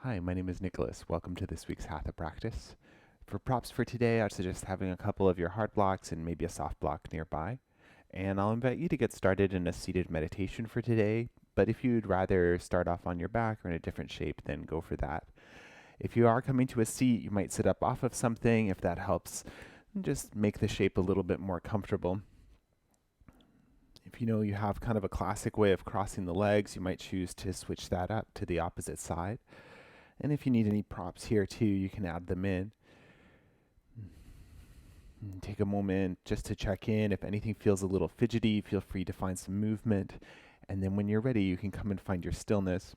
Hi, my name is Nicholas. Welcome to this week's Hatha practice. For props for today, I'd suggest having a couple of your hard blocks and maybe a soft block nearby. And I'll invite you to get started in a seated meditation for today, but if you'd rather start off on your back or in a different shape, then go for that. If you are coming to a seat, you might sit up off of something if that helps. Just make the shape a little bit more comfortable. If you know you have kind of a classic way of crossing the legs, you might choose to switch that up to the opposite side. And if you need any props here too, you can add them in. And take a moment just to check in. If anything feels a little fidgety, feel free to find some movement. And then when you're ready, you can come and find your stillness.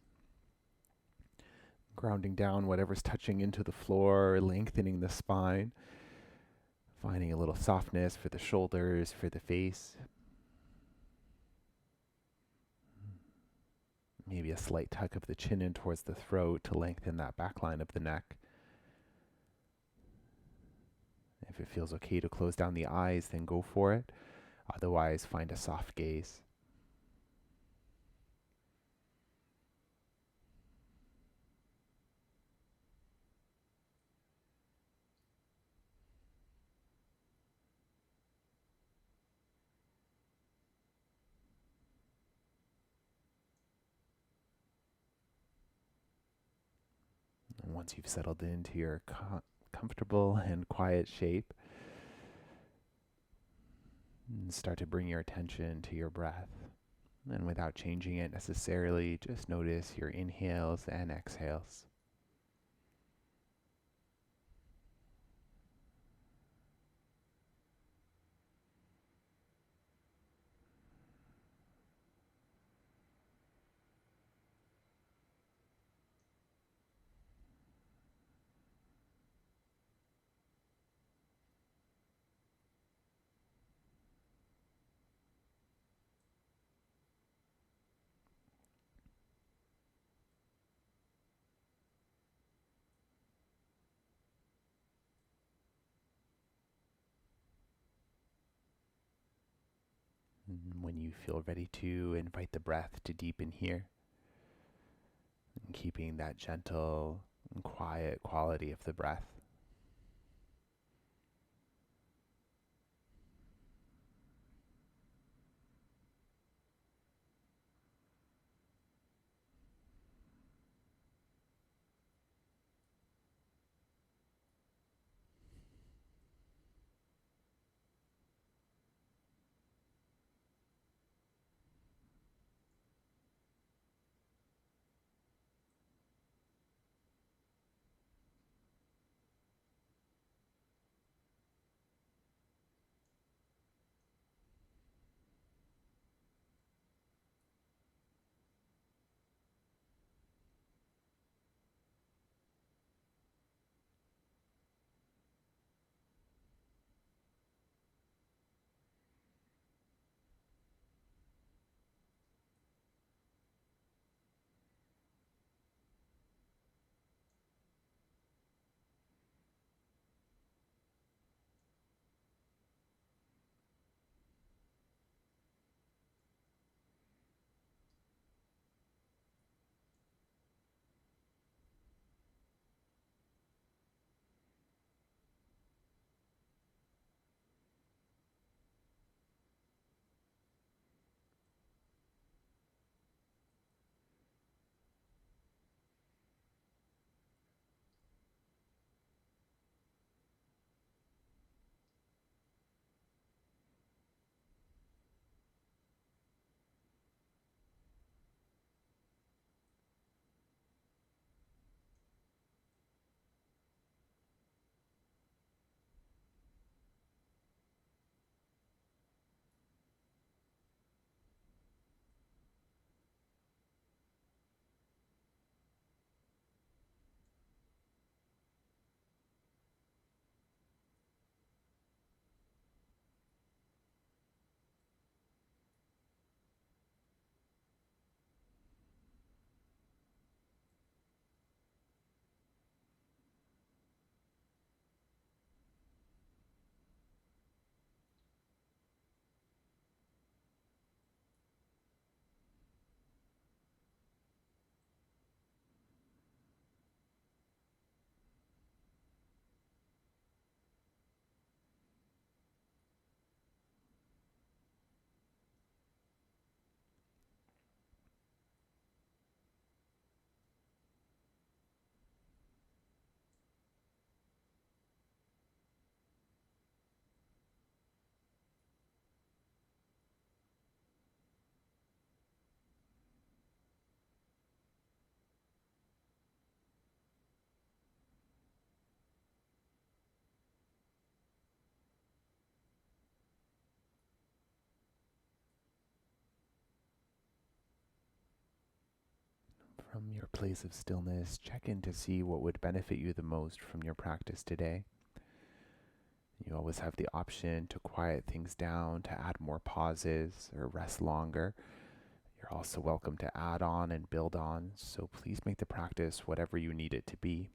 Grounding down whatever's touching into the floor, lengthening the spine. Finding a little softness for the shoulders, for the face. Maybe a slight tuck of the chin in towards the throat to lengthen that back line of the neck. If it feels okay to close down the eyes, then go for it. Otherwise, find a soft gaze. And once you've settled into your comfortable and quiet shape, start to bring your attention to your breath. And without changing it necessarily, just notice your inhales and exhales. And when you feel ready to, invite the breath to deepen here, and keeping that gentle and quiet quality of the breath. place of stillness, check in to see what would benefit you the most from your practice today. You always have the option to quiet things down, to add more pauses, or rest longer. You're also welcome to add on and build on, so please make the practice whatever you need it to be.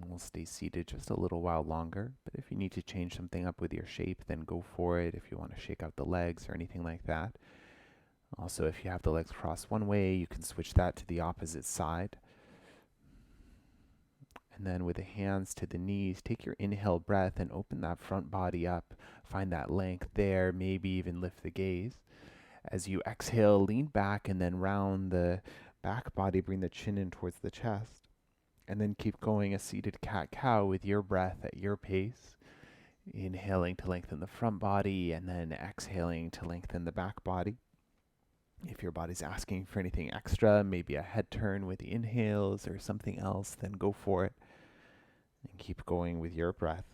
We'll stay seated just a little while longer, but if you need to change something up with your shape, then go for it. If you want to shake out the legs or anything like that. Also, if you have the legs crossed one way, you can switch that to the opposite side. And then with the hands to the knees, take your inhale breath and open that front body up. Find that length there, maybe even lift the gaze. As you exhale, lean back and then round the back body, bring the chin in towards the chest. And then keep going a seated cat-cow with your breath at your pace. Inhaling to lengthen the front body and then exhaling to lengthen the back body. If your body's asking for anything extra, maybe a head turn with the inhales or something else, then go for it. And keep going with your breath.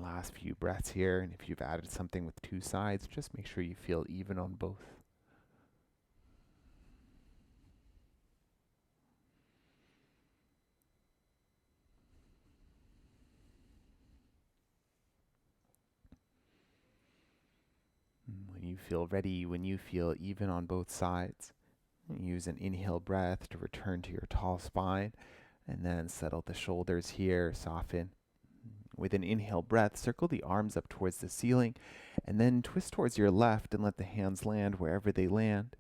Last few breaths here, and if you've added something with two sides, just make sure you feel even on both. When you feel ready, when you feel even on both sides, use an inhale breath to return to your tall spine, and then settle the shoulders here, soften. With an inhale breath, circle the arms up towards the ceiling, and then twist towards your left and let the hands land wherever they land.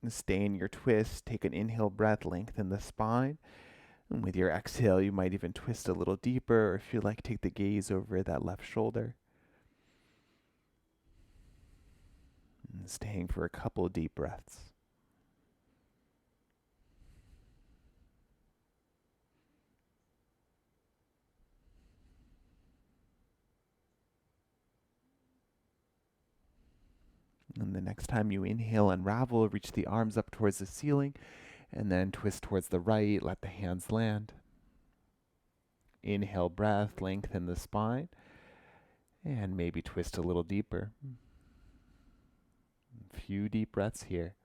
Stay in your twist, take an inhale breath, lengthen the spine. And with your exhale, you might even twist a little deeper, or if you like, take the gaze over that left shoulder. And staying for a couple deep breaths. And the next time you inhale, unravel, reach the arms up towards the ceiling, and then twist towards the right, let the hands land. Inhale breath, lengthen the spine, and maybe twist a little deeper. A few deep breaths here.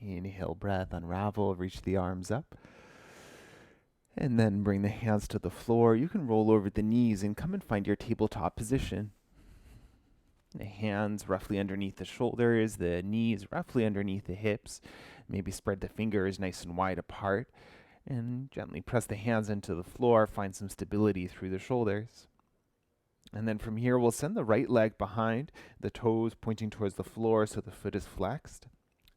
Inhale breath, unravel, reach the arms up. And then bring the hands to the floor. You can roll over the knees and come and find your tabletop position. The hands roughly underneath the shoulders, the knees roughly underneath the hips. Maybe spread the fingers nice and wide apart. And gently press the hands into the floor. Find some stability through the shoulders. And then from here, we'll send the right leg behind, the toes pointing towards the floor so the foot is flexed.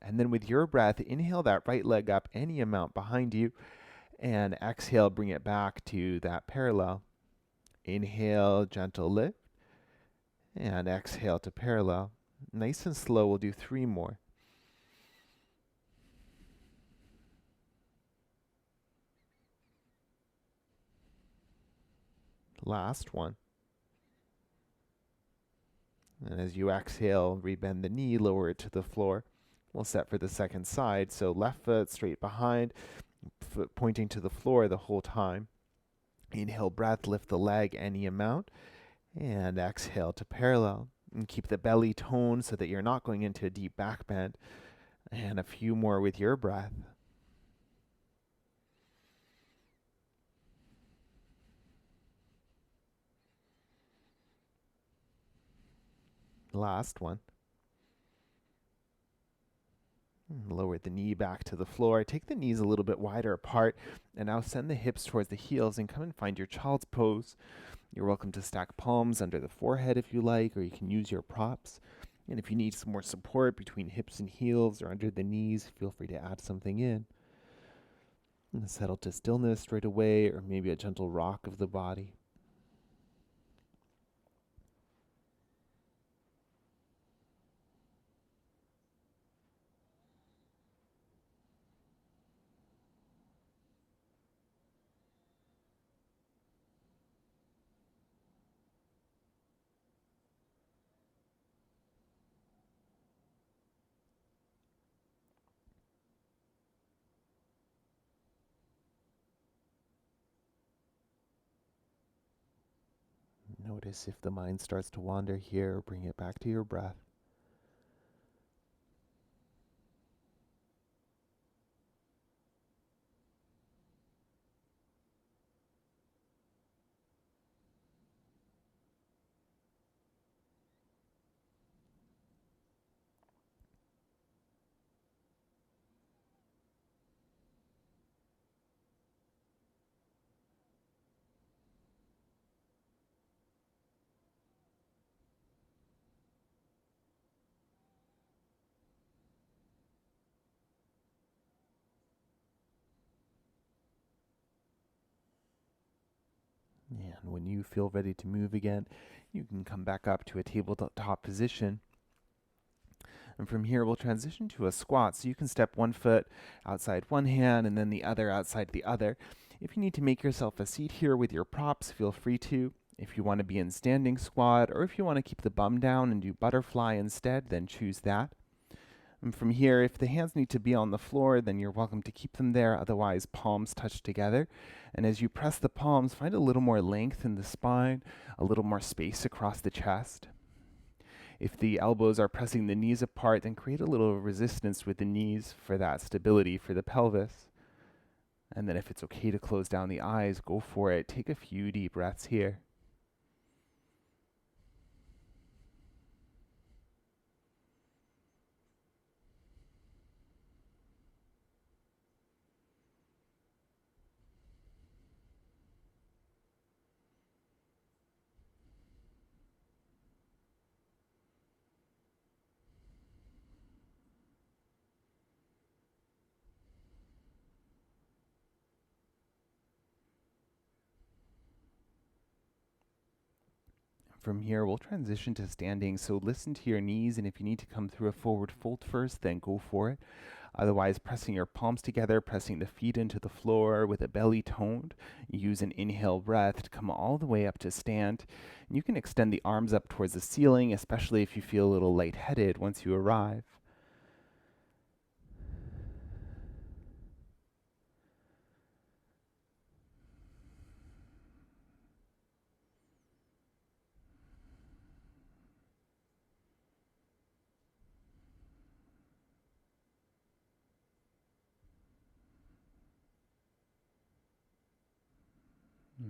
And then with your breath, inhale that right leg up any amount behind you. And exhale, bring it back to that parallel. Inhale, gentle lift. And exhale to parallel. Nice and slow, we'll do 3 more. Last one. And as you exhale, rebend the knee, lower it to the floor. We'll set for the second side. So left foot straight behind, foot pointing to the floor the whole time. Inhale breath, lift the leg any amount. And exhale to parallel. And keep the belly toned so that you're not going into a deep back bend. And a few more with your breath. Last one. Lower the knee back to the floor. Take the knees a little bit wider apart. And now send the hips towards the heels and come and find your child's pose. You're welcome to stack palms under the forehead if you like, or you can use your props. And if you need some more support between hips and heels or under the knees, feel free to add something in. And settle to stillness straight away, or maybe a gentle rock of the body. Notice if the mind starts to wander here, bring it back to your breath. And when you feel ready to move again, you can come back up to a tabletop position. And from here, we'll transition to a squat. So you can step one foot outside one hand and then the other outside the other. If you need to make yourself a seat here with your props, feel free to. If you want to be in standing squat, or if you want to keep the bum down and do butterfly instead, then choose that. And from here, if the hands need to be on the floor, then you're welcome to keep them there. Otherwise, palms touch together. And as you press the palms, find a little more length in the spine, a little more space across the chest. If the elbows are pressing the knees apart, then create a little resistance with the knees for that stability for the pelvis. And then if it's okay to close down the eyes, go for it. Take a few deep breaths here. From here, we'll transition to standing, so listen to your knees, and if you need to come through a forward fold first, then go for it. Otherwise, pressing your palms together, pressing the feet into the floor with a belly toned. Use an inhale breath to come all the way up to stand. And you can extend the arms up towards the ceiling, especially if you feel a little lightheaded once you arrive.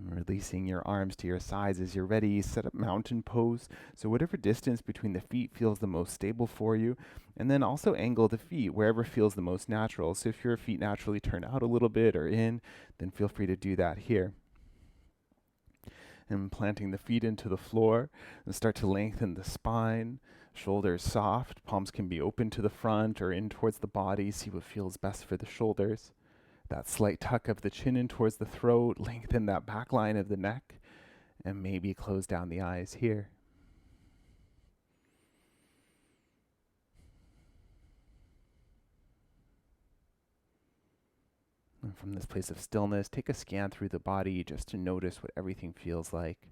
Releasing your arms to your sides as you're ready. Set up mountain pose. So whatever distance between the feet feels the most stable for you. And then also angle the feet wherever feels the most natural. So if your feet naturally turn out a little bit or in, then feel free to do that here. And planting the feet into the floor and start to lengthen the spine. Shoulders soft. Palms can be open to the front or in towards the body. See what feels best for the shoulders. That slight tuck of the chin in towards the throat, lengthen that back line of the neck, and maybe close down the eyes here. And from this place of stillness, take a scan through the body just to notice what everything feels like.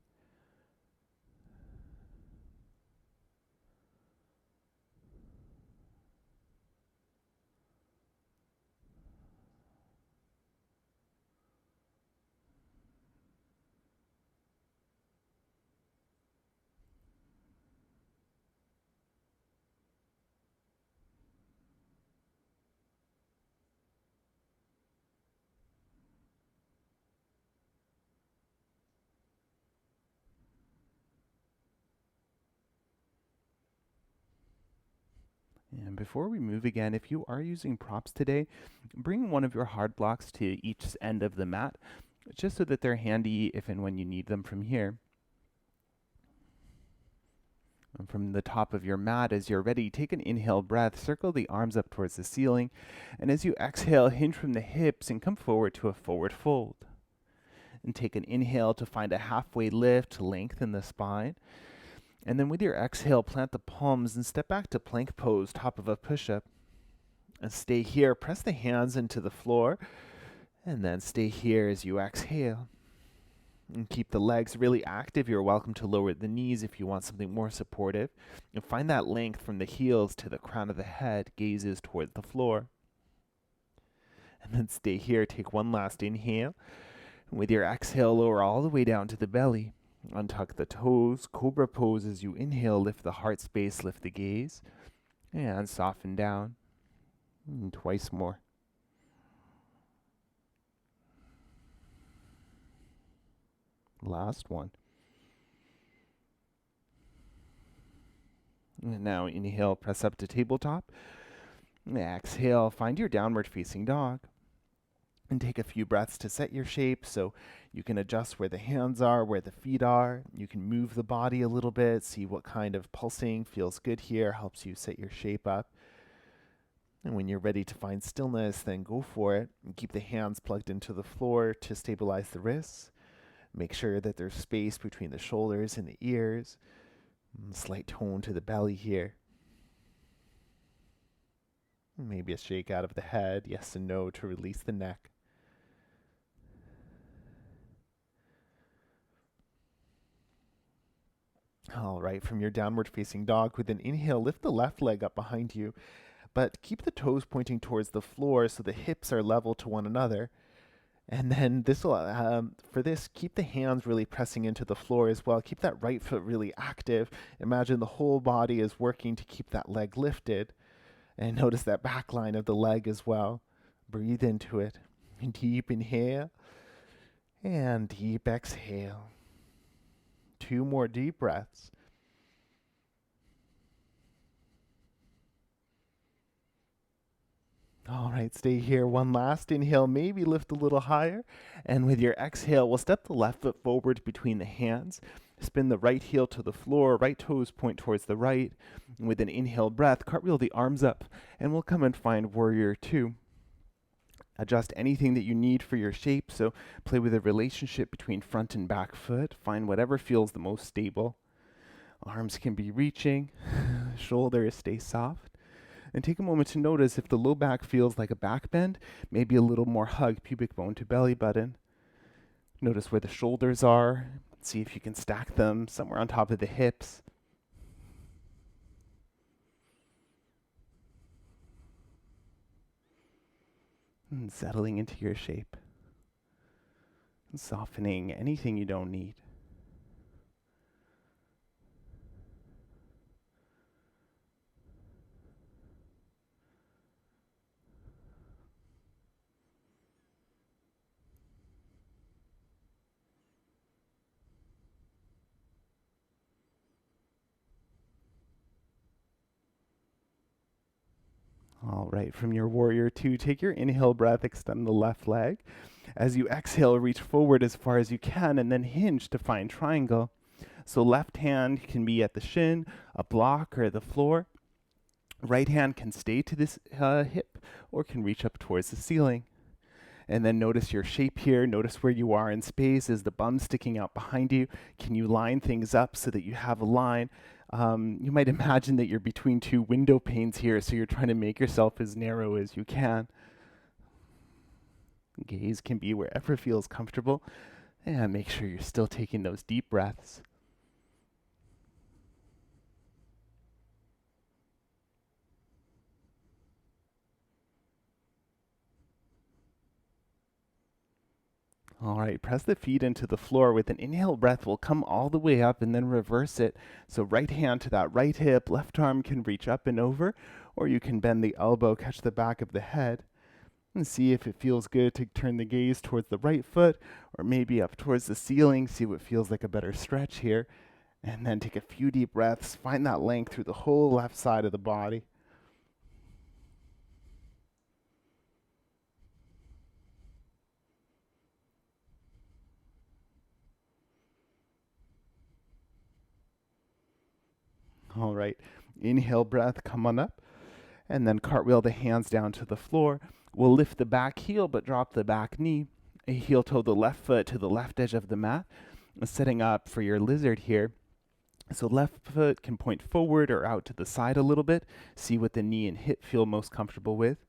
And before we move again, if you are using props today, bring one of your hard blocks to each end of the mat, just so that they're handy if and when you need them from here. And from the top of your mat, as you're ready, take an inhale breath, circle the arms up towards the ceiling, and as you exhale, hinge from the hips and come forward to a forward fold. And take an inhale to find a halfway lift to lengthen the spine. And then with your exhale, plant the palms and step back to plank pose, top of a push-up. And stay here, press the hands into the floor, and then stay here as you exhale. And keep the legs really active. You're welcome to lower the knees if you want something more supportive. And find that length from the heels to the crown of the head, gazes toward the floor. And then stay here, take one last inhale. And with your exhale, lower all the way down to the belly. Untuck the toes, cobra pose as you inhale, lift the heart space, lift the gaze, and soften down. And twice more. Last one. And now inhale, press up to tabletop. And exhale, find your downward facing dog. And take a few breaths to set your shape so you can adjust where the hands are, where the feet are. You can move the body a little bit, see what kind of pulsing feels good here, helps you set your shape up. And when you're ready to find stillness, then go for it. And keep the hands plugged into the floor to stabilize the wrists. Make sure that there's space between the shoulders and the ears. Slight tone to the belly here. Maybe a shake out of the head, yes and no, to release the neck. All right, from your downward facing dog, with an inhale, lift the left leg up behind you, but keep the toes pointing towards the floor so the hips are level to one another. And then this will, for this, keep the hands really pressing into the floor as well. Keep that right foot really active. Imagine the whole body is working to keep that leg lifted. And notice that back line of the leg as well. Breathe into it. Deep inhale and deep exhale. 2 more deep breaths. All right, stay here. One last inhale, maybe lift a little higher. And with your exhale, we'll step the left foot forward between the hands. Spin the right heel to the floor, right toes point towards the right. And with an inhale breath, cartwheel the arms up, and we'll come and find warrior 2. Adjust anything that you need for your shape, so play with the relationship between front and back foot. Find whatever feels the most stable. Arms can be reaching, shoulders stay soft. And take a moment to notice if the low back feels like a back bend, maybe a little more hug, pubic bone to belly button. Notice where the shoulders are. See if you can stack them somewhere on top of the hips. And settling into your shape. And softening anything you don't need. All right, from your warrior 2, take your inhale breath, extend the left leg. As you exhale, reach forward as far as you can, and then hinge to find triangle. So left hand can be at the shin, a block, or the floor. Right hand can stay to this hip, or can reach up towards the ceiling. And then notice your shape here. Notice where you are in space. Is the bum sticking out behind you? Can you line things up so that you have a line? You might imagine that you're between 2 window panes here, so you're trying to make yourself as narrow as you can. Gaze can be wherever feels comfortable. And make sure you're still taking those deep breaths. All right, press the feet into the floor. With an inhale breath, we'll come all the way up and then reverse it. So right hand to that right hip, left arm can reach up and over, or you can bend the elbow, catch the back of the head, and see if it feels good to turn the gaze towards the right foot, or maybe up towards the ceiling, see what feels like a better stretch here. And then take a few deep breaths, find that length through the whole left side of the body. All right. Inhale breath, come on up. And then cartwheel the hands down to the floor. We'll lift the back heel, but drop the back knee. A heel toe the left foot to the left edge of the mat. Setting up for your lizard here. So left foot can point forward or out to the side a little bit. See what the knee and hip feel most comfortable with.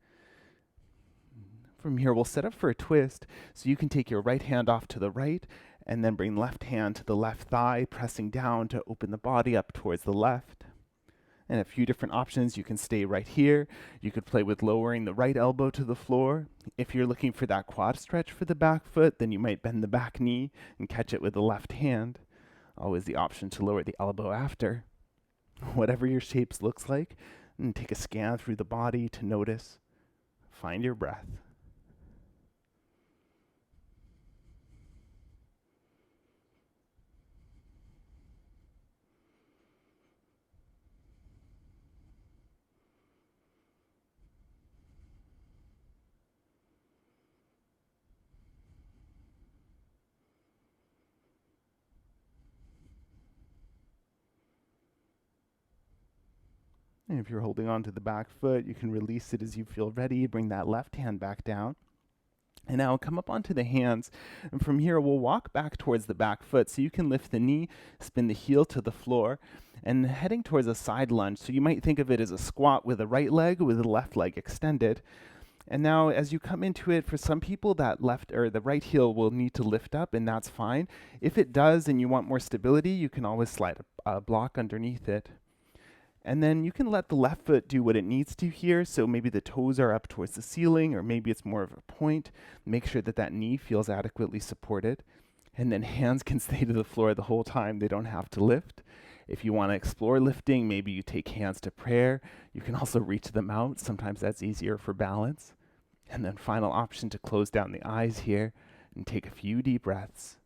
From here, we'll set up for a twist. So you can take your right hand off to the right and then bring left hand to the left thigh, pressing down to open the body up towards the left. And a few different options. You can stay right here. You could play with lowering the right elbow to the floor. If you're looking for that quad stretch for the back foot, then you might bend the back knee and catch it with the left hand. Always the option to lower the elbow after. Whatever your shapes looks like, and take a scan through the body to notice. Find your breath. And if you're holding on to the back foot, you can release it as you feel ready. Bring that left hand back down. And now come up onto the hands. And from here, we'll walk back towards the back foot. So you can lift the knee, spin the heel to the floor, and heading towards a side lunge. So you might think of it as a squat with the right leg, with the left leg extended. And now as you come into it, for some people that left or the right heel will need to lift up, and that's fine. If it does and you want more stability, you can always slide a block underneath it. And then you can let the left foot do what it needs to here. So maybe the toes are up towards the ceiling, or maybe it's more of a point. Make sure that that knee feels adequately supported. And then hands can stay to the floor the whole time. They don't have to lift. If you want to explore lifting, maybe you take hands to prayer. You can also reach them out. Sometimes that's easier for balance. And then final option to close down the eyes here and take a few deep breaths.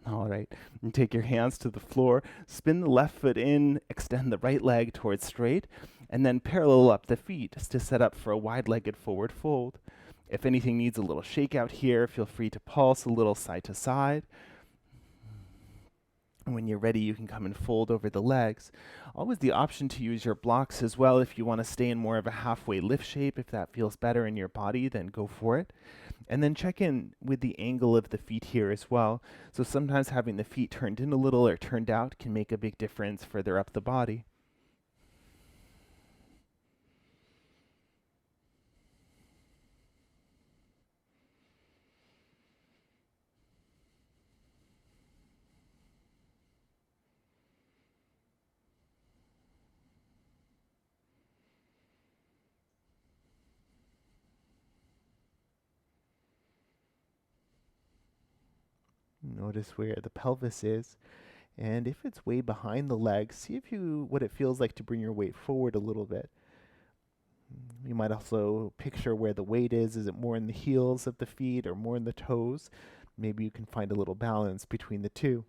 All right, and take your hands to the floor, spin the left foot in, extend the right leg towards straight, and then parallel up the feet just to set up for a wide-legged forward fold. If anything needs a little shake out here, feel free to pulse a little side to side. And when you're ready, you can come and fold over the legs. Always the option to use your blocks as well if you want to stay in more of a halfway lift shape. If that feels better in your body, then go for it. And then check in with the angle of the feet here as well. So sometimes having the feet turned in a little or turned out can make a big difference further up the body. Notice where the pelvis is. And if it's way behind the legs, see what it feels like to bring your weight forward a little bit. You might also picture where the weight is. Is it more in the heels of the feet or more in the toes? Maybe you can find a little balance between the two.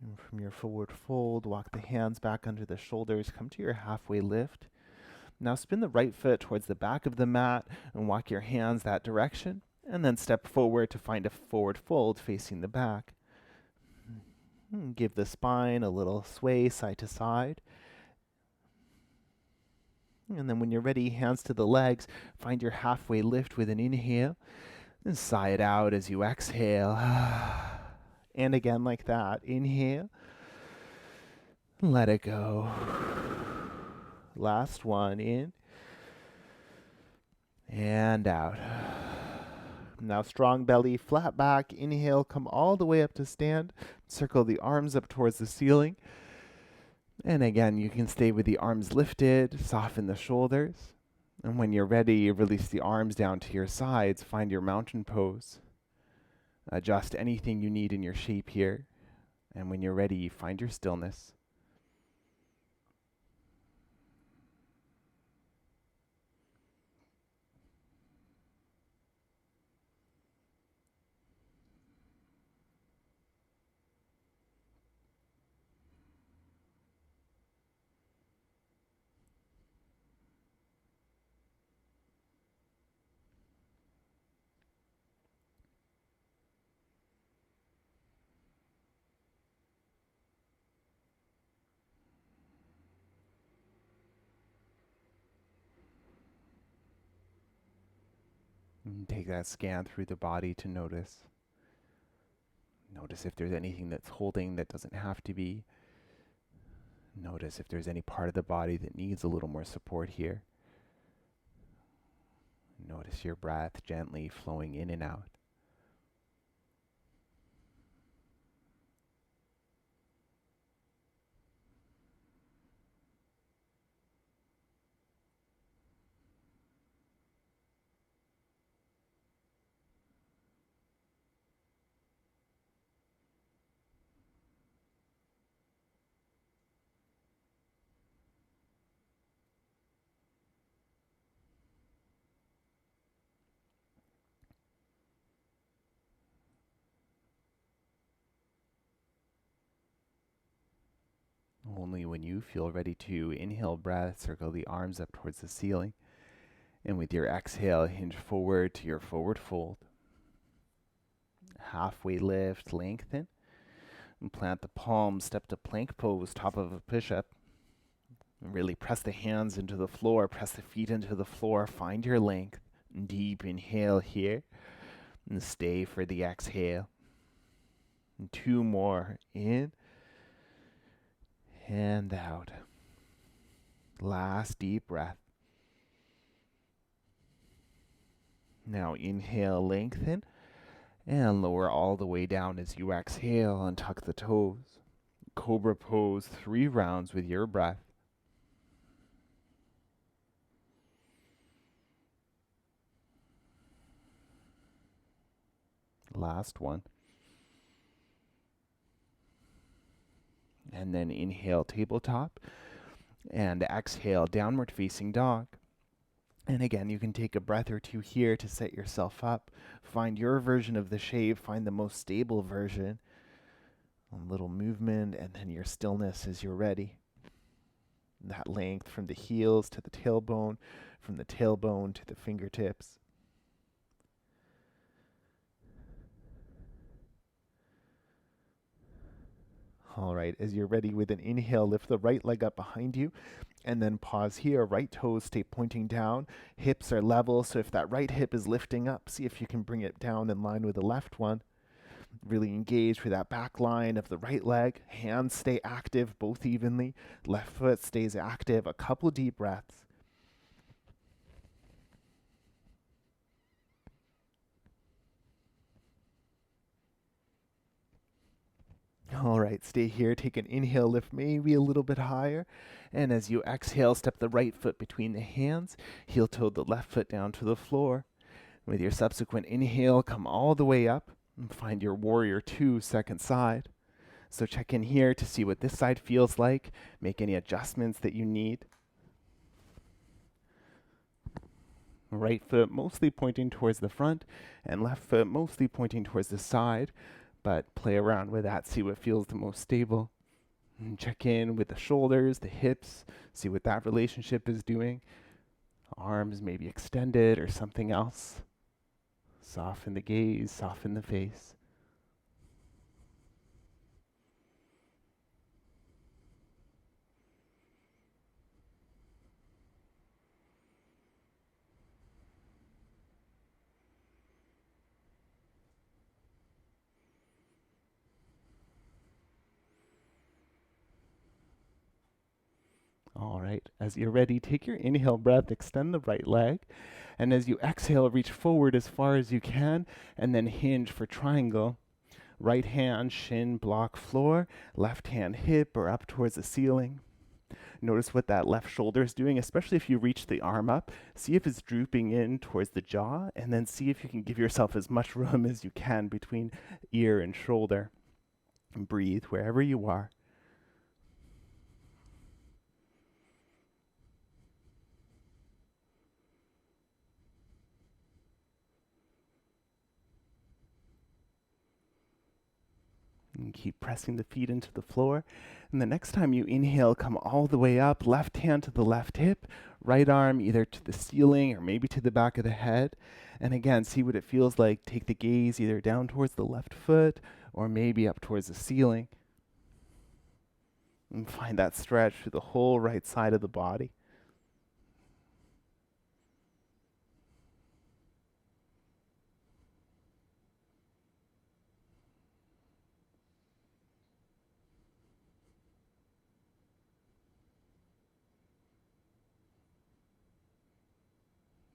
And from your forward fold, walk the hands back under the shoulders, come to your halfway lift. Now spin the right foot towards the back of the mat and walk your hands that direction, and then step forward to find a forward fold facing the back. Give the spine a little sway side to side. And then when you're ready, hands to the legs, find your halfway lift with an inhale, and sigh it out as you exhale. And again, like that. Inhale. Let it go. Last one. In. And out. Now strong belly, flat back. Inhale, come all the way up to stand. Circle the arms up towards the ceiling. And again, you can stay with the arms lifted, soften the shoulders. And when you're ready, release the arms down to your sides. Find your mountain pose. Adjust anything you need in your shape here. And when you're ready, find your stillness. And take that scan through the body to notice. Notice if there's anything that's holding that doesn't have to be. Notice if there's any part of the body that needs a little more support here. Notice your breath gently flowing in and out. Only when you feel ready to inhale breath, circle the arms up towards the ceiling. And with your exhale, hinge forward to your forward fold. Halfway lift, lengthen. And plant the palms, step to plank pose, top of a push-up. Really press the hands into the floor, press the feet into the floor. Find your length. Deep inhale here. And stay for the exhale. And 2 more. In. And out. Last deep breath. Now inhale, lengthen, and lower all the way down as you exhale and tuck the toes. Cobra pose 3 rounds with your breath. Last one. And then inhale, tabletop, and exhale, downward facing dog. And again, you can take a breath or 2 here to set yourself up. Find your version of the shape, find the most stable version. A little movement, and then your stillness as you're ready. That length from the heels to the tailbone, from the tailbone to the fingertips. All right, as you're ready with an inhale, lift the right leg up behind you, and then pause here. Right toes stay pointing down. Hips are level, so if that right hip is lifting up, see if you can bring it down in line with the left one. Really engage with that back line of the right leg. Hands stay active, both evenly. Left foot stays active. A couple deep breaths. All right, stay here. Take an inhale, lift maybe a little bit higher. And as you exhale, step the right foot between the hands. Heel toe the left foot down to the floor. With your subsequent inhale, come all the way up and find your warrior 2, second side. So check in here to see what this side feels like. Make any adjustments that you need. Right foot mostly pointing towards the front and left foot mostly pointing towards the side. But play around with that, see what feels the most stable. And check in with the shoulders, the hips, see what that relationship is doing. Arms maybe extended or something else. Soften the gaze, soften the face. All right, as you're ready, take your inhale breath, extend the right leg, and as you exhale, reach forward as far as you can, and then hinge for triangle. Right hand, shin, block floor, left hand, hip, or up towards the ceiling. Notice what that left shoulder is doing, especially if you reach the arm up. See if it's drooping in towards the jaw, and then see if you can give yourself as much room as you can between ear and shoulder. And breathe wherever you are. And keep pressing the feet into the floor. And the next time you inhale, come all the way up, left hand to the left hip, right arm either to the ceiling or maybe to the back of the head. And again, see what it feels like. Take the gaze either down towards the left foot or maybe up towards the ceiling. And find that stretch through the whole right side of the body.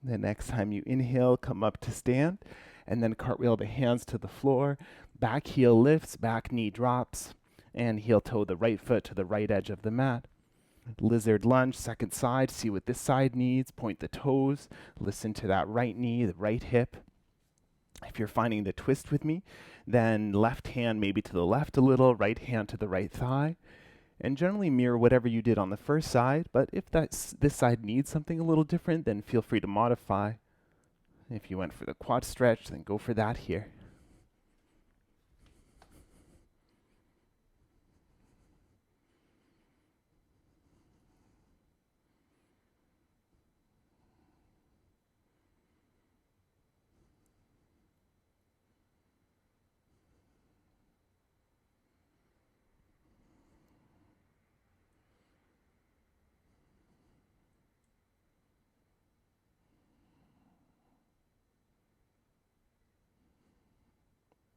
The next time you inhale, come up to stand, and then cartwheel the hands to the floor. Back heel lifts, back knee drops, and heel toe the right foot to the right edge of the mat. Lizard lunge, second side. See what this side needs. Point the toes. Listen to that right knee, the right hip. If you're finding the twist with me, then left hand maybe to the left a little, right hand to the right thigh. And generally mirror whatever you did on the first side, but if this side needs something a little different, then feel free to modify. If you went for the quad stretch, then go for that here.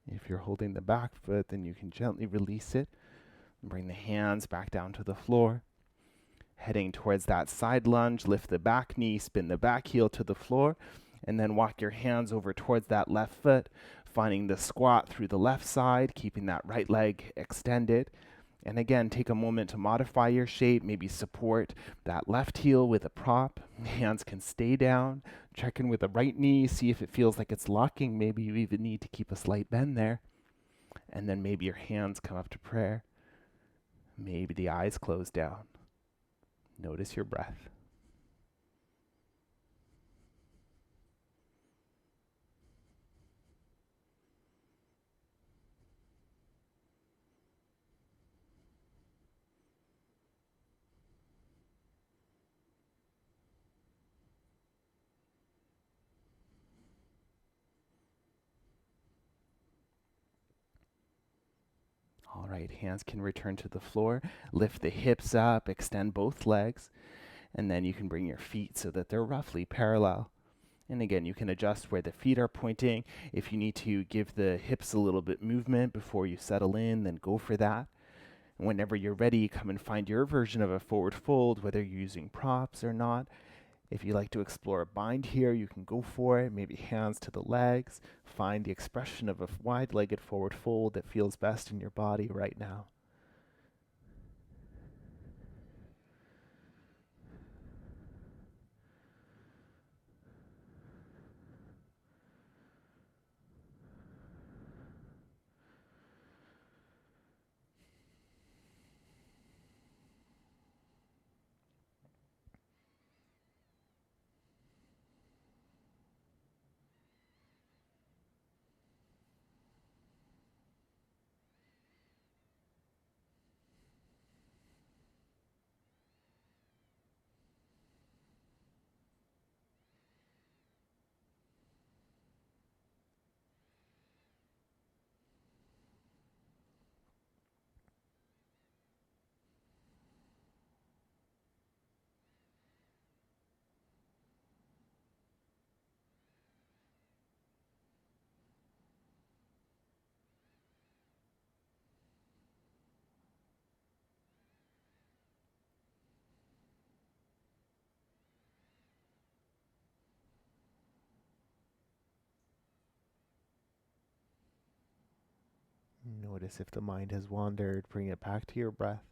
If you're holding the back foot, then you can gently release it and bring the hands back down to the floor. Heading towards that side lunge, lift the back knee, spin the back heel to the floor, and then walk your hands over towards that left foot, finding the squat through the left side, keeping that right leg extended. And again, take a moment to modify your shape, maybe support that left heel with a prop. Hands can stay down. Check in with the right knee, see if it feels like it's locking. Maybe you even need to keep a slight bend there. And then maybe your hands come up to prayer. Maybe the eyes close down. Notice your breath. All right, hands can return to the floor. Lift the hips up, extend both legs, and then you can bring your feet so that they're roughly parallel. And again, you can adjust where the feet are pointing. If you need to give the hips a little bit movement before you settle in, then go for that. And whenever you're ready, come and find your version of a forward fold, whether you're using props or not. If you like to explore a bind here, you can go for it. Maybe hands to the legs. Find the expression of a wide-legged forward fold that feels best in your body right now. Notice if the mind has wandered, bring it back to your breath.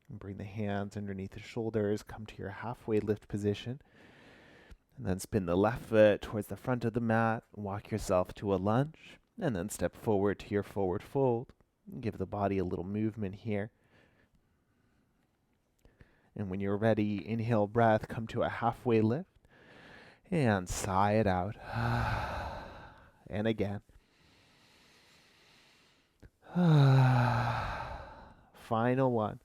And bring the hands underneath the shoulders, come to your halfway lift position. And then spin the left foot towards the front of the mat, walk yourself to a lunge, and then step forward to your forward fold. Give the body a little movement here. And when you're ready, inhale breath, come to a halfway lift, and sigh it out. And again. Final one.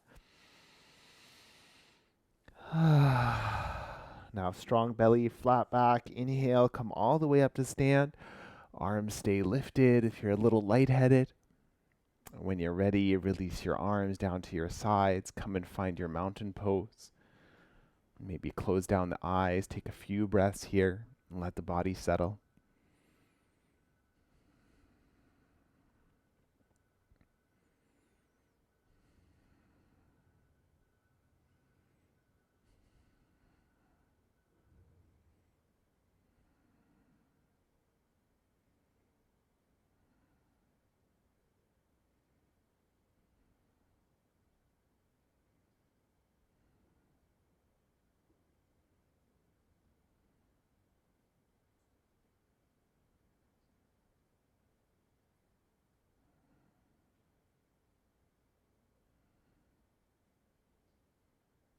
Now strong belly, flat back. Inhale, come all the way up to stand. Arms stay lifted if you're a little lightheaded. When you're ready, release your arms down to your sides. Come and find your mountain pose. Maybe close down the eyes. Take a few breaths here and let the body settle.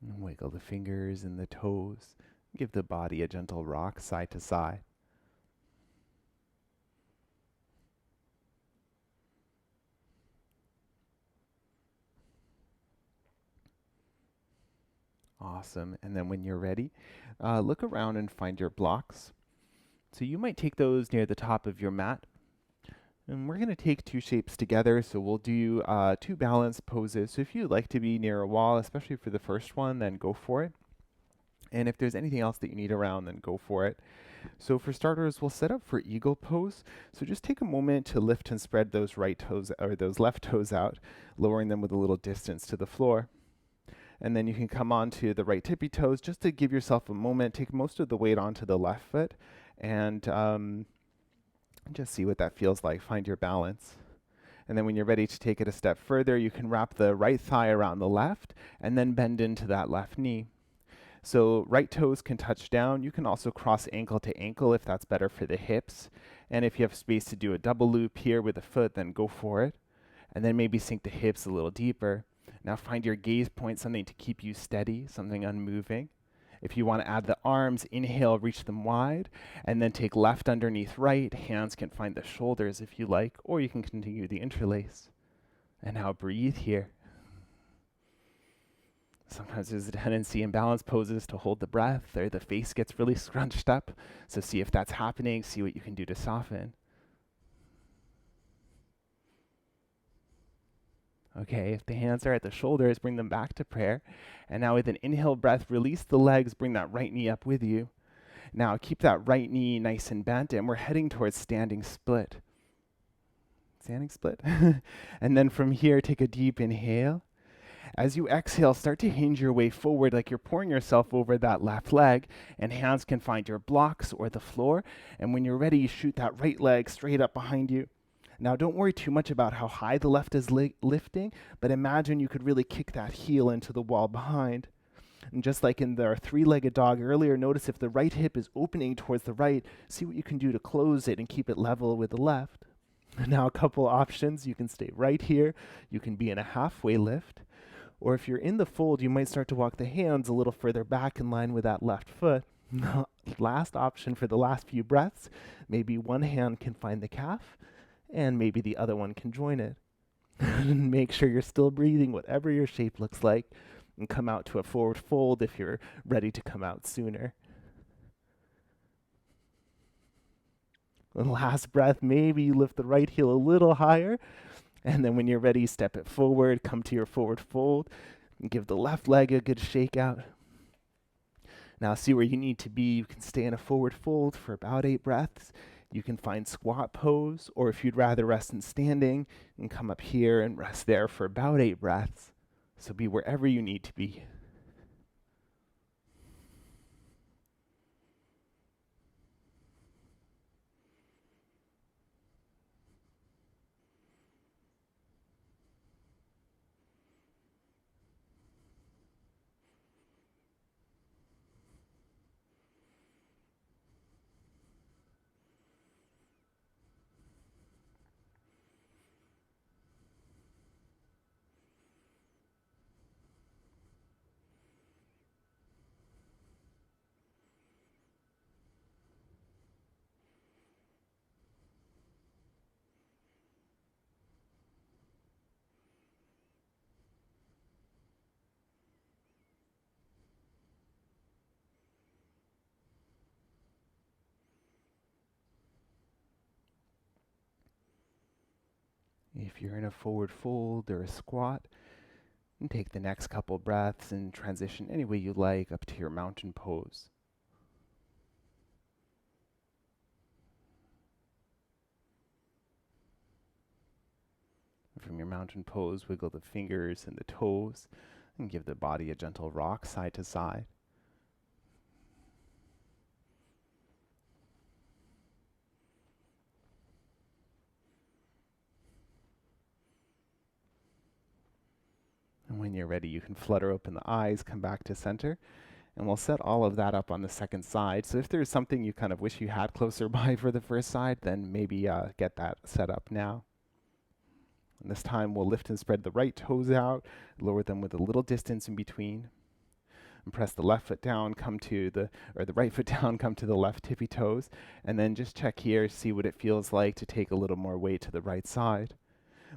And wiggle the fingers and the toes. Give the body a gentle rock side to side. Awesome. And then when you're ready, look around and find your blocks. So you might take those near the top of your mat. And we're going to take two shapes together. So we'll do two balance poses. So if you'd like to be near a wall, especially for the first one, then go for it. And if there's anything else that you need around, then go for it. So for starters, we'll set up for eagle pose. So just take a moment to lift and spread those right toes or those left toes out, lowering them with a little distance to the floor. And then you can come onto the right tippy toes just to give yourself a moment. Take most of the weight onto the left foot and just see what that feels like. Find your balance. And then when you're ready to take it a step further, you can wrap the right thigh around the left and then bend into that left knee. So right toes can touch down. You can also cross ankle to ankle if that's better for the hips. And if you have space to do a double loop here with the foot, then go for it. And then maybe sink the hips a little deeper. Now find your gaze point, something to keep you steady, something unmoving. If you want to add the arms, inhale, reach them wide, and then take left underneath right. Hands can find the shoulders if you like, or you can continue the interlace. And now breathe here. Sometimes there's a tendency in balance poses to hold the breath, or the face gets really scrunched up. So see if that's happening, see what you can do to soften. Okay, if the hands are at the shoulders, bring them back to prayer. And now with an inhale breath, release the legs, bring that right knee up with you. Now keep that right knee nice and bent, and we're heading towards standing split. Standing split. And then from here, take a deep inhale. As you exhale, start to hinge your way forward like you're pouring yourself over that left leg, and hands can find your blocks or the floor. And when you're ready, you shoot that right leg straight up behind you. Now, don't worry too much about how high the left is lifting, but imagine you could really kick that heel into the wall behind. And just like in the three-legged dog earlier, notice if the right hip is opening towards the right, see what you can do to close it and keep it level with the left. Now, a couple options. You can stay right here. You can be in a halfway lift. Or if you're in the fold, you might start to walk the hands a little further back in line with that left foot. Last option for the last few breaths, maybe one hand can find the calf, and maybe the other one can join it. Make sure you're still breathing, whatever your shape looks like, and come out to a forward fold if you're ready to come out sooner. And last breath, maybe you lift the right heel a little higher, and then when you're ready, step it forward, come to your forward fold, and give the left leg a good shake out. Now see where you need to be. You can stay in a forward fold for about 8 breaths. You can find squat pose, or if you'd rather rest in standing, you can come up here and rest there for about 8 breaths. So be wherever you need to be. If you're in a forward fold or a squat, and take the next couple breaths and transition any way you like up to your mountain pose. From your mountain pose, wiggle the fingers and the toes and give the body a gentle rock side to side. And when you're ready, you can flutter open the eyes, come back to center, and we'll set all of that up on the second side. So if there's something you kind of wish you had closer by for the first side, then maybe get that set up now. And this time we'll lift and spread the right toes out, lower them with a little distance in between. And press the left foot down, the right foot down, come to the left tippy toes, and then just check here, see what it feels like to take a little more weight to the right side.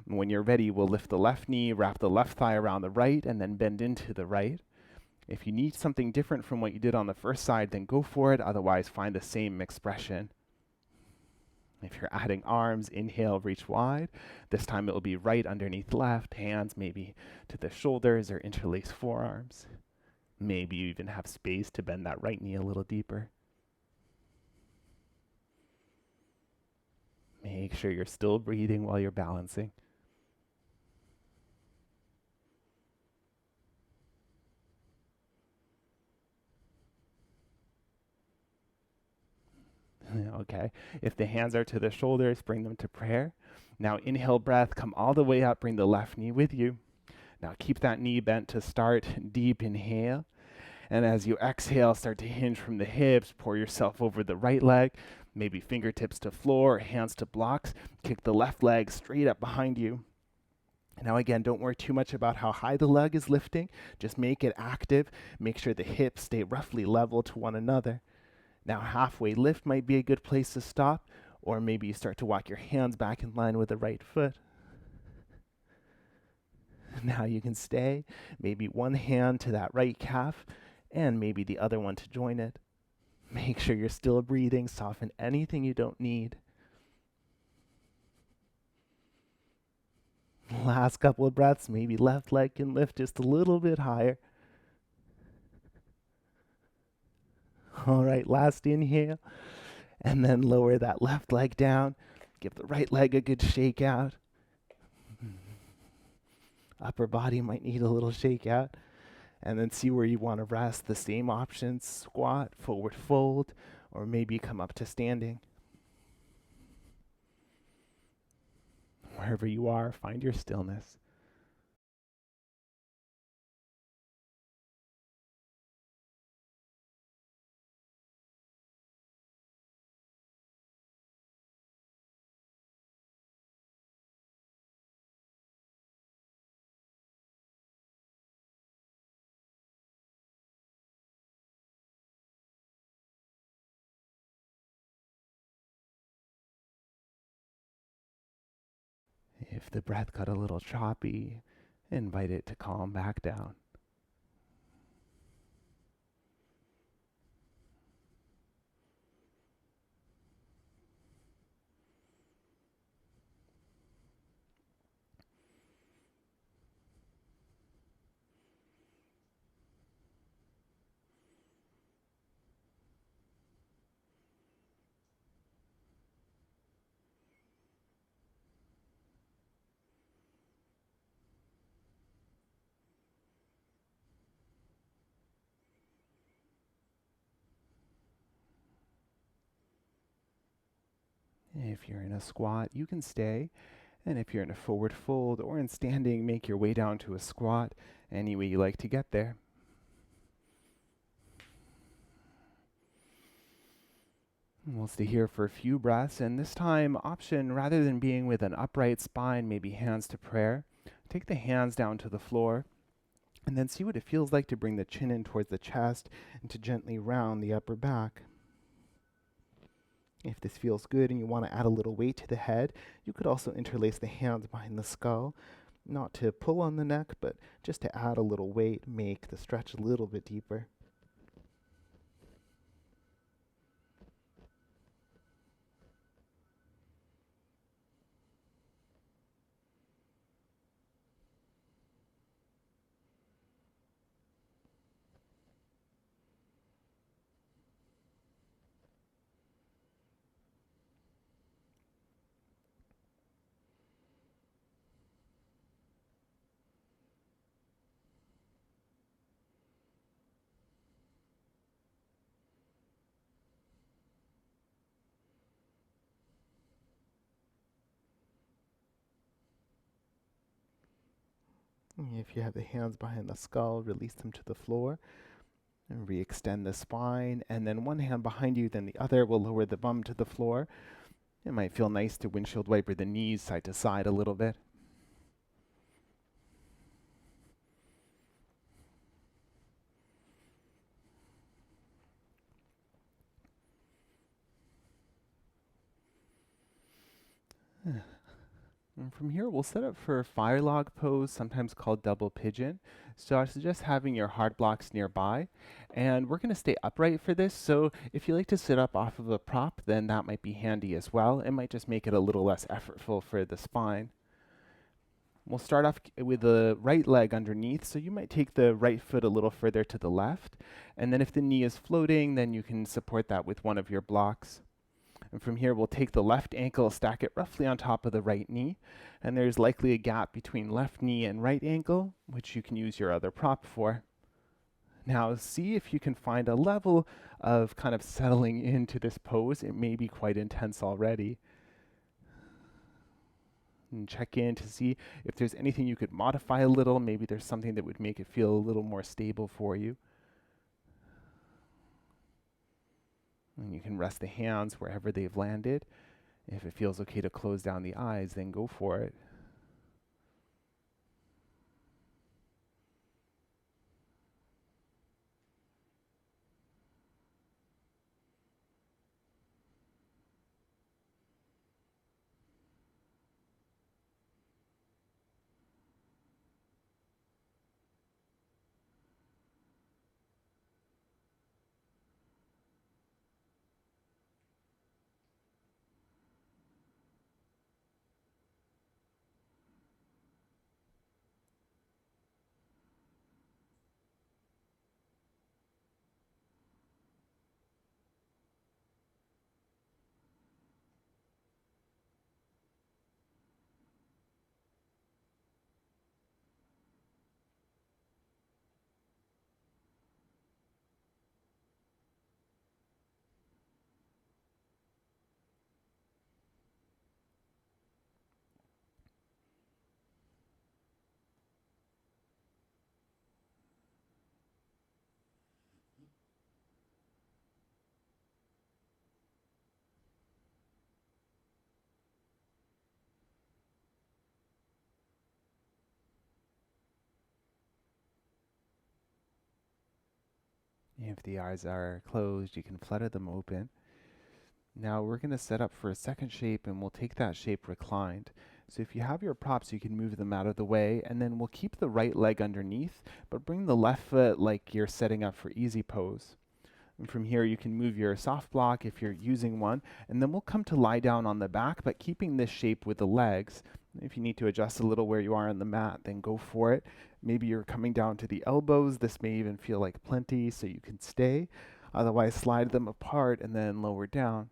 And when you're ready, we'll lift the left knee, wrap the left thigh around the right, and then bend into the right. If you need something different from what you did on the first side, then go for it. Otherwise, find the same expression. If you're adding arms, inhale, reach wide. This time it will be right underneath left, hands maybe to the shoulders or interlace forearms. Maybe you even have space to bend that right knee a little deeper. Make sure you're still breathing while you're balancing. Okay, if the hands are to the shoulders, bring them to prayer. Now inhale breath, come all the way up, bring the left knee with you. Now keep that knee bent to start, deep inhale. And as you exhale, start to hinge from the hips, pour yourself over the right leg, maybe fingertips to floor, hands to blocks. Kick the left leg straight up behind you. Now again, don't worry too much about how high the leg is lifting. Just make it active. Make sure the hips stay roughly level to one another. Now halfway lift might be a good place to stop, or maybe you start to walk your hands back in line with the right foot. Now you can stay, maybe one hand to that right calf, and maybe the other one to join it. Make sure you're still breathing, soften anything you don't need. Last couple of breaths, maybe left leg can lift just a little bit higher. All right, last inhale, and then lower that left leg down. Give the right leg a good shake out. Upper body might need a little shake out. And then see where you want to rest. The same options, squat, forward fold, or maybe come up to standing. Wherever you are, find your stillness. If the breath got a little choppy, invite it to calm back down. If you're in a squat, you can stay. And if you're in a forward fold or in standing, make your way down to a squat any way you like to get there. And we'll stay here for a few breaths, and this time, option, rather than being with an upright spine, maybe hands to prayer, take the hands down to the floor, and then see what it feels like to bring the chin in towards the chest and to gently round the upper back. If this feels good and you want to add a little weight to the head, you could also interlace the hands behind the skull, not to pull on the neck, but just to add a little weight, make the stretch a little bit deeper. If you have the hands behind the skull, release them to the floor and re-extend the spine. And then one hand behind you, then the other will lower the bum to the floor. It might feel nice to windshield wiper the knees side to side a little bit. And from here, we'll set up for fire log pose, sometimes called double pigeon. So I suggest having your hard blocks nearby. And we're going to stay upright for this. So if you like to sit up off of a prop, then that might be handy as well. It might just make it a little less effortful for the spine. We'll start off with the right leg underneath. So you might take the right foot a little further to the left. And then if the knee is floating, then you can support that with one of your blocks. And from here, we'll take the left ankle, stack it roughly on top of the right knee. And there's likely a gap between left knee and right ankle, which you can use your other prop for. Now, see if you can find a level of kind of settling into this pose. It may be quite intense already. And check in to see if there's anything you could modify a little. Maybe there's something that would make it feel a little more stable for you. And you can rest the hands wherever they've landed. If it feels okay to close down the eyes, then go for it. If the eyes are closed, you can flutter them open. Now we're going to set up for a second shape, and we'll take that shape reclined. So if you have your props, you can move them out of the way, and then we'll keep the right leg underneath, but bring the left foot like you're setting up for easy pose. And from here, you can move your soft block if you're using one, and then we'll come to lie down on the back, but keeping this shape with the legs. If you need to adjust a little where you are on the mat, then go for it. Maybe you're coming down to the elbows. This may even feel like plenty, so you can stay. Otherwise, slide them apart and then lower down.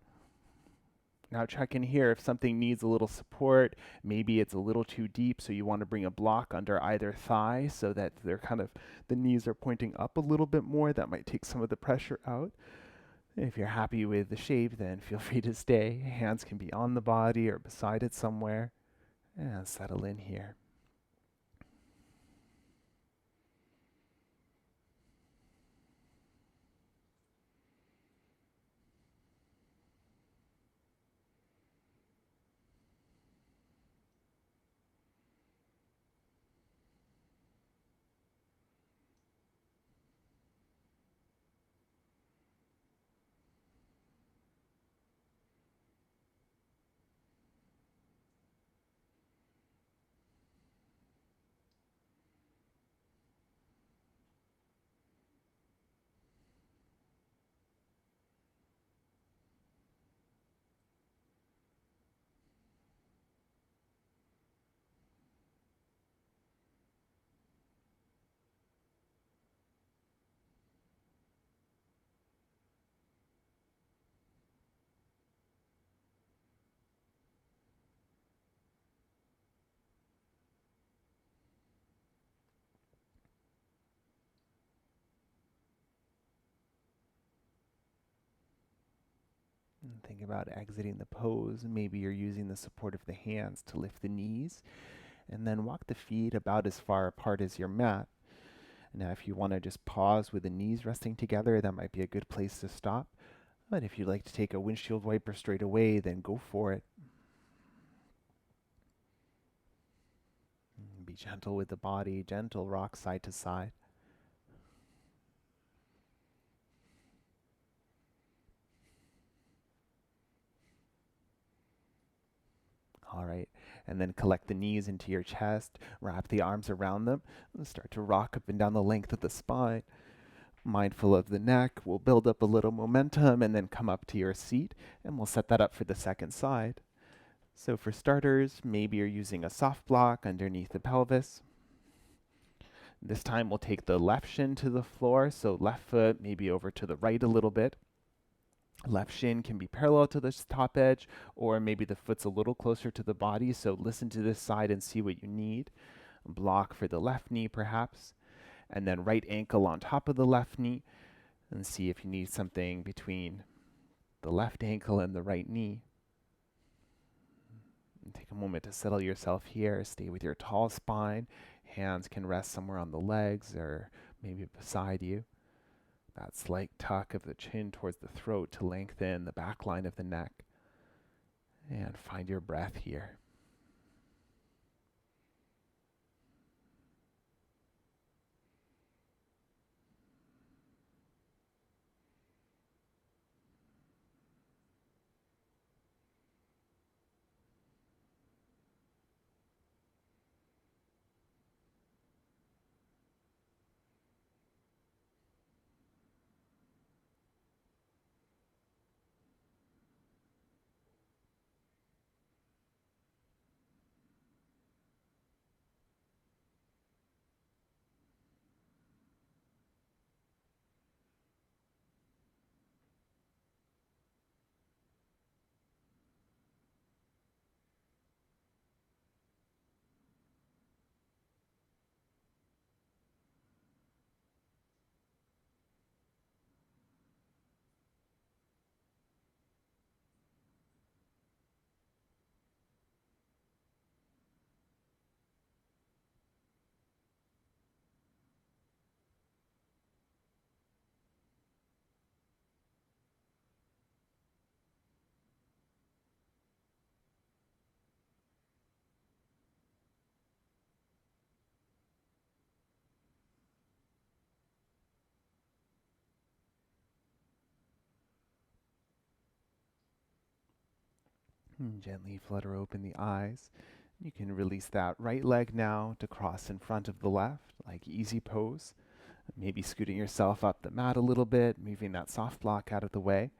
Now check in here if something needs a little support. Maybe it's a little too deep, so you want to bring a block under either thigh so that they're kind of, the knees are pointing up a little bit more. That might take some of the pressure out. If you're happy with the shape, then feel free to stay. Hands can be on the body or beside it somewhere. And settle in here. And think about exiting the pose. Maybe you're using the support of the hands to lift the knees. and then walk the feet about as far apart as your mat. Now, if you want to just pause with the knees resting together, that might be a good place to stop. But if you'd like to take a windshield wiper straight away, then go for it. Be gentle with the body, gentle rock side to side. All right, and then collect the knees into your chest, wrap the arms around them, and start to rock up and down the length of the spine. Mindful of the neck, we'll build up a little momentum and then come up to your seat, and we'll set that up for the second side. So for starters, maybe you're using a soft block underneath the pelvis. This time we'll take the left shin to the floor, so left foot maybe over to the right a little bit. Left shin can be parallel to the top edge, or maybe the foot's a little closer to the body, so listen to this side and see what you need. Block for the left knee perhaps, and then right ankle on top of the left knee, and see if you need something between the left ankle and the right knee. And take a moment to settle yourself here. Stay with your tall spine. Hands can rest somewhere on the legs or maybe beside you. That slight tuck of the chin towards the throat to lengthen the back line of the neck. And find your breath here. Gently flutter open the eyes. You can release that right leg now to cross in front of the left, like easy pose. Maybe scooting yourself up the mat a little bit, moving that soft block out of the way.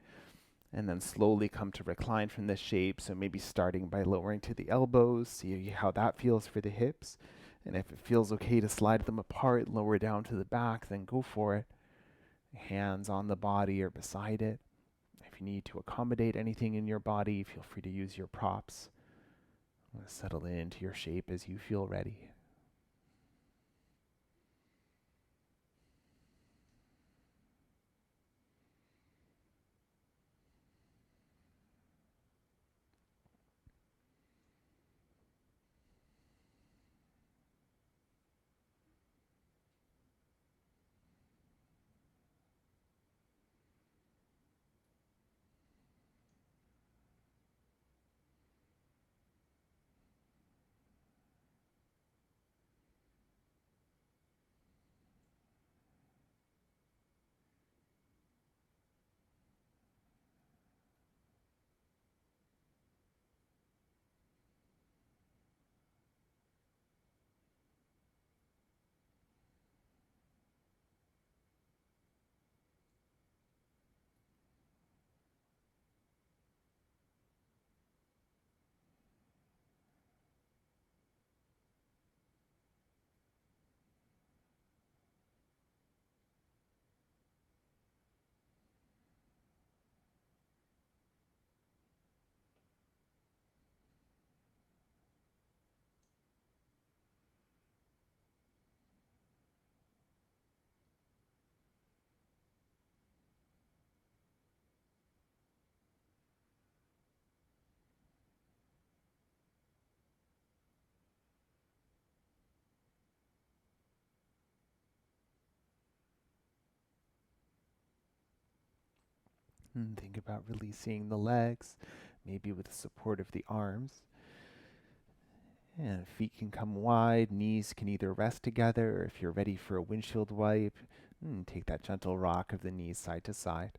And then slowly come to recline from this shape. So maybe starting by lowering to the elbows, see how that feels for the hips. And if it feels okay to slide them apart, lower down to the back, then go for it. Hands on the body or beside it. If you need to accommodate anything in your body, feel free to use your props. Settle into your shape as you feel ready. And think about releasing the legs, maybe with the support of the arms. And feet can come wide, knees can either rest together, or if you're ready for a windshield wipe, take that gentle rock of the knees side to side.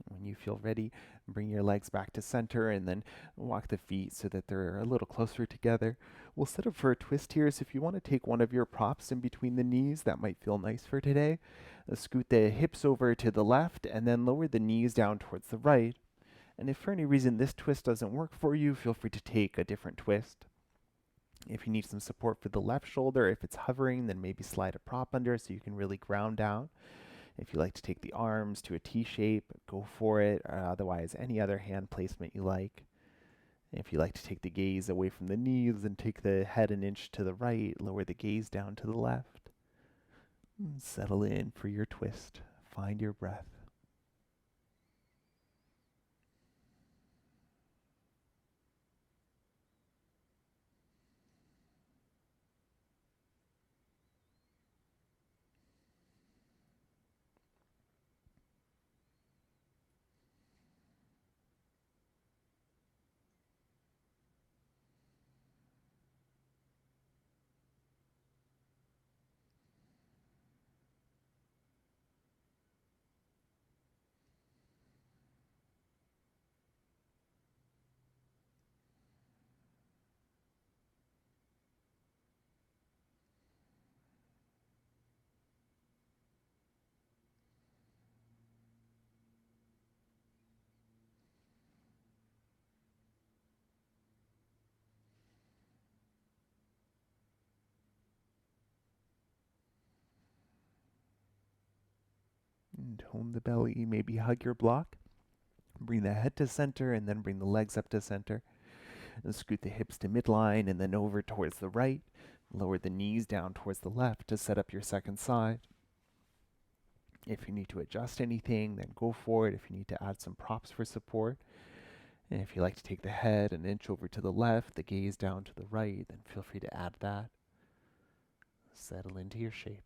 When you feel ready, bring your legs back to center and then walk the feet so that they're a little closer together. We'll set up for a twist here, so if you want to take one of your props in between the knees, that might feel nice for today. Scoot the hips over to the left and then lower the knees down towards the right. And if for any reason this twist doesn't work for you, feel free to take a different twist. If you need some support for the left shoulder, if it's hovering, then maybe slide a prop under so you can really ground down. If you like to take the arms to a T shape, go for it. Otherwise, any other hand placement you like. If you like to take the gaze away from the knees and take the head an inch to the right, lower the gaze down to the left. Settle in for your twist. Find your breath. And tone the belly, maybe hug your block. Bring the head to center and then bring the legs up to center. And scoot the hips to midline and then over towards the right. Lower the knees down towards the left to set up your second side. If you need to adjust anything, then go for it. If you need to add some props for support. And if you like to take the head an inch over to the left, the gaze down to the right, then feel free to add that. Settle into your shape.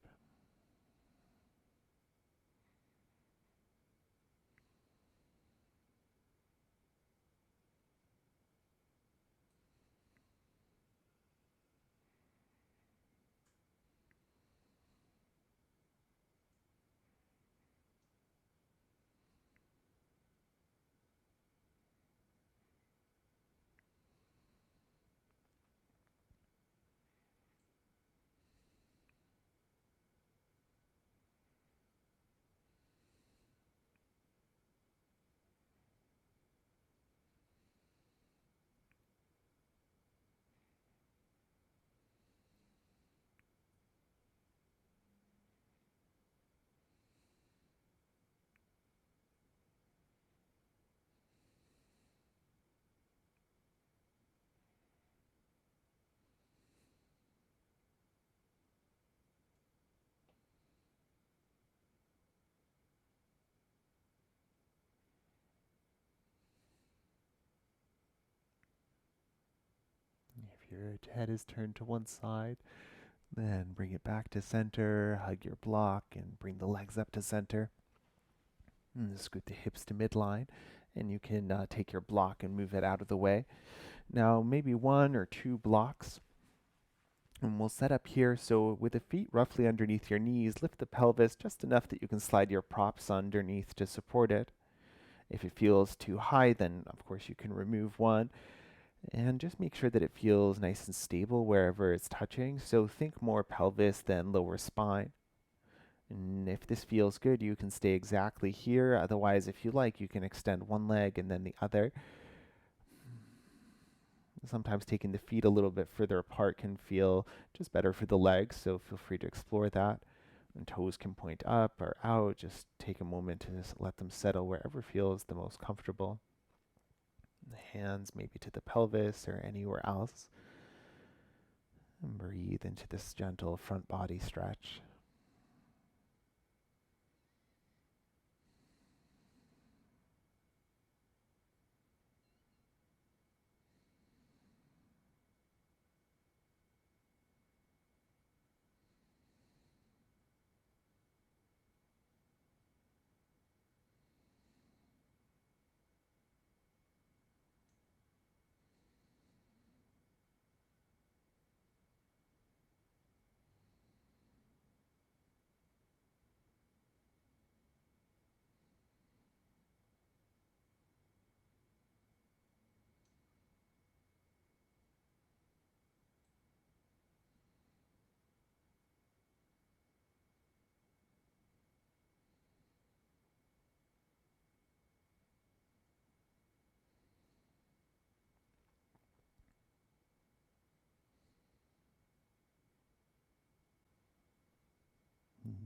If your head is turned to one side, then bring it back to center, hug your block, and bring the legs up to center. And scoot the hips to midline, and you can take your block and move it out of the way. Now, maybe one or two blocks. And we'll set up here, so with the feet roughly underneath your knees, lift the pelvis just enough that you can slide your props underneath to support it. If it feels too high, then of course you can remove one. And just make sure that it feels nice and stable wherever it's touching. So think more pelvis than lower spine. And if this feels good, you can stay exactly here. Otherwise, if you like, you can extend one leg and then the other. Sometimes taking the feet a little bit further apart can feel just better for the legs, so feel free to explore that. And toes can point up or out. Just take a moment to just let them settle wherever feels the most comfortable. The hands maybe to the pelvis or anywhere else. And breathe into this gentle front body stretch.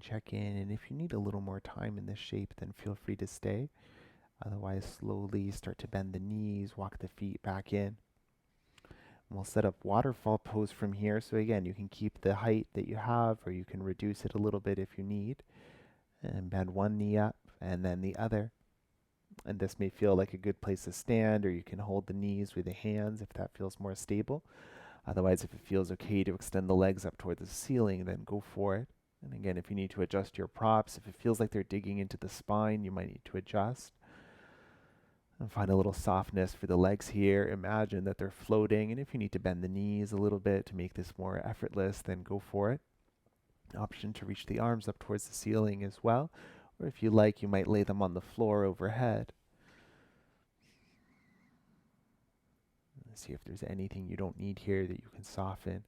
check in, and if you need a little more time in this shape, then feel free to stay. Otherwise, slowly start to bend the knees, walk the feet back in. We'll set up waterfall pose from here. So again, you can keep the height that you have, or you can reduce it a little bit if you need. And bend one knee up and then the other. And this may feel like a good place to stand, or you can hold the knees with the hands if that feels more stable. Otherwise, if it feels okay to extend the legs up toward the ceiling, then go for it. And again, if you need to adjust your props, if it feels like they're digging into the spine, you might need to adjust. And find a little softness for the legs here. Imagine that they're floating, and if you need to bend the knees a little bit to make this more effortless, then go for it. Option to reach the arms up towards the ceiling as well, or if you like, you might lay them on the floor overhead. See if there's anything you don't need here that you can soften.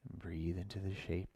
And breathe into the shape.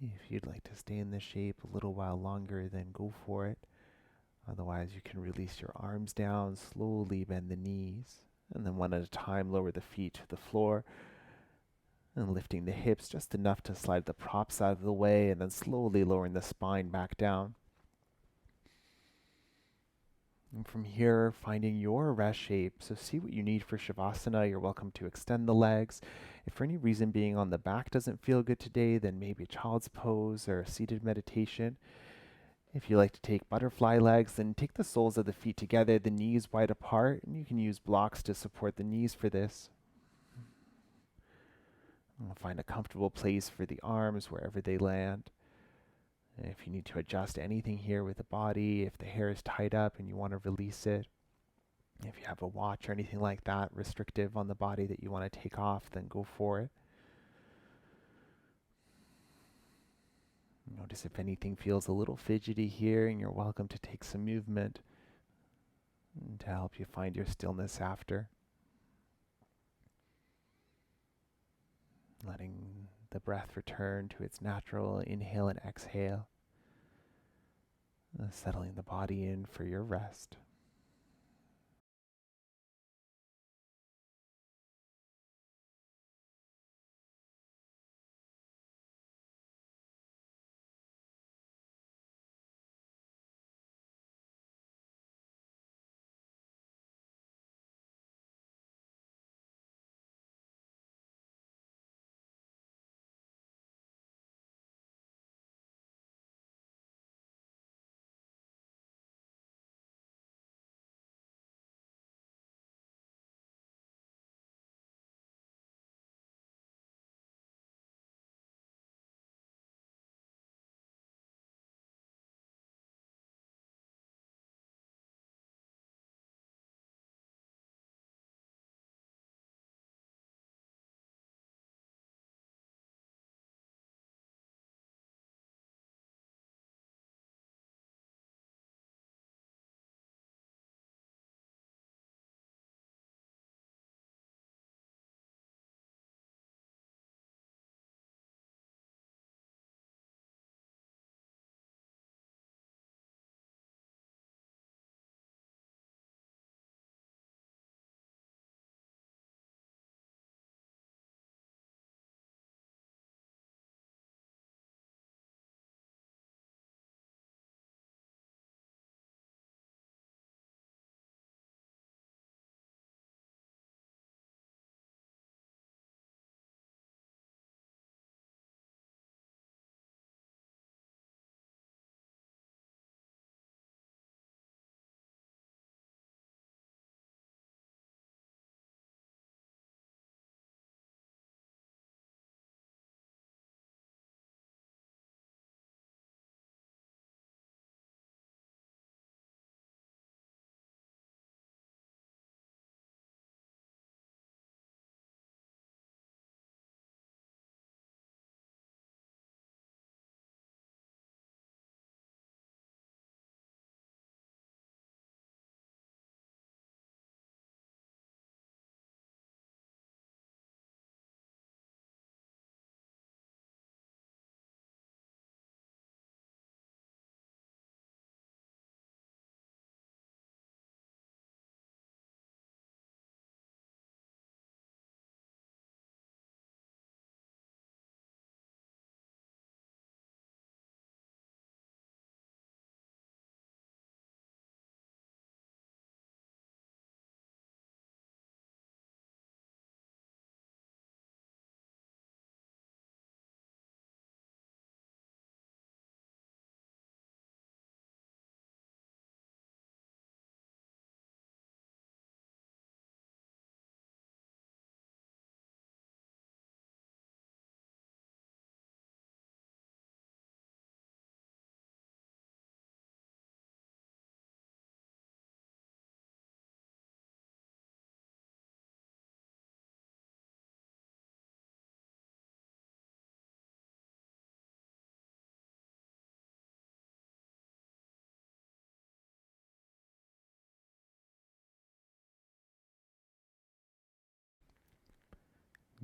If you'd like to stay in this shape a little while longer, then go for it. Otherwise, you can release your arms down, slowly bend the knees, and then one at a time lower the feet to the floor, and lifting the hips just enough to slide the props out of the way, and then slowly lowering the spine back down. And from here, finding your rest shape. So see what you need for Shavasana. You're welcome to extend the legs. If for any reason being on the back doesn't feel good today, then maybe child's pose or a seated meditation. If you like to take butterfly legs, then take the soles of the feet together, the knees wide apart, and you can use blocks to support the knees for this. Find a comfortable place for the arms wherever they land. And if you need to adjust anything here with the body, if the hair is tied up and you want to release it, if you have a watch or anything like that restrictive on the body that you want to take off, then go for it. Notice if anything feels a little fidgety here, and you're welcome to take some movement to help you find your stillness after. Letting the breath return to its natural inhale and exhale. Settling the body in for your rest.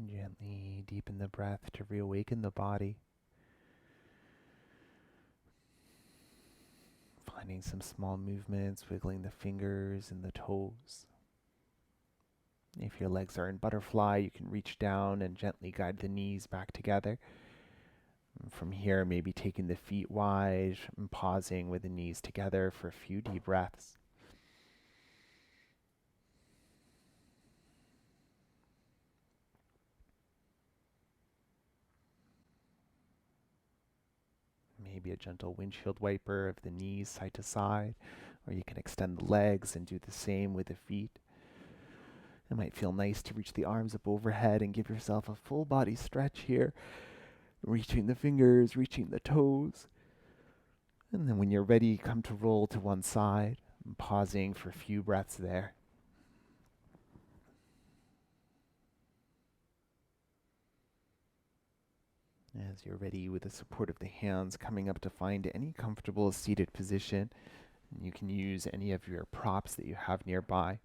Gently deepen the breath to reawaken the body. Finding some small movements, wiggling the fingers and the toes. If your legs are in butterfly, you can reach down and gently guide the knees back together. And from here, maybe taking the feet wide and pausing with the knees together for a few deep breaths. Maybe a gentle windshield wiper of the knees side to side, or you can extend the legs and do the same with the feet. It might feel nice to reach the arms up overhead and give yourself a full body stretch here, reaching the fingers, reaching the toes. And then when you're ready, come to roll to one side, and pausing for a few breaths there. As you're ready, with the support of the hands, coming up to find any comfortable seated position. And you can use any of your props that you have nearby.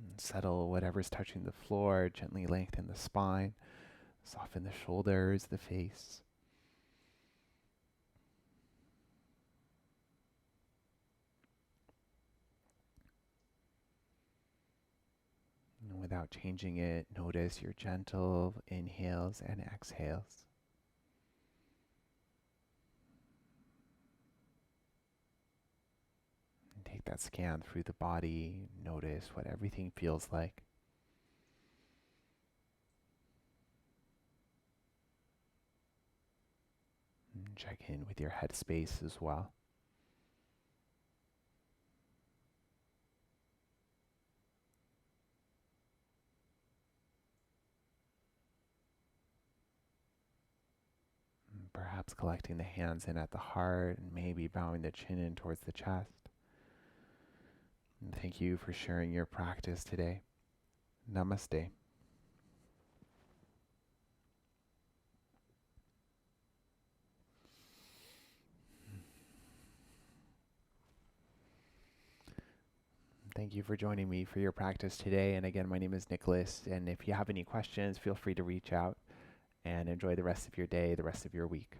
And settle whatever's touching the floor, gently lengthen the spine, soften the shoulders, the face. And without changing it, notice your gentle inhales and exhales. And take that scan through the body. Notice what everything feels like. And check in with your headspace as well. Perhaps collecting the hands in at the heart and maybe bowing the chin in towards the chest. And thank you for sharing your practice today. Namaste. Thank you for joining me for your practice today. And again, my name is Nicholas. And if you have any questions, feel free to reach out and enjoy the rest of your day, the rest of your week.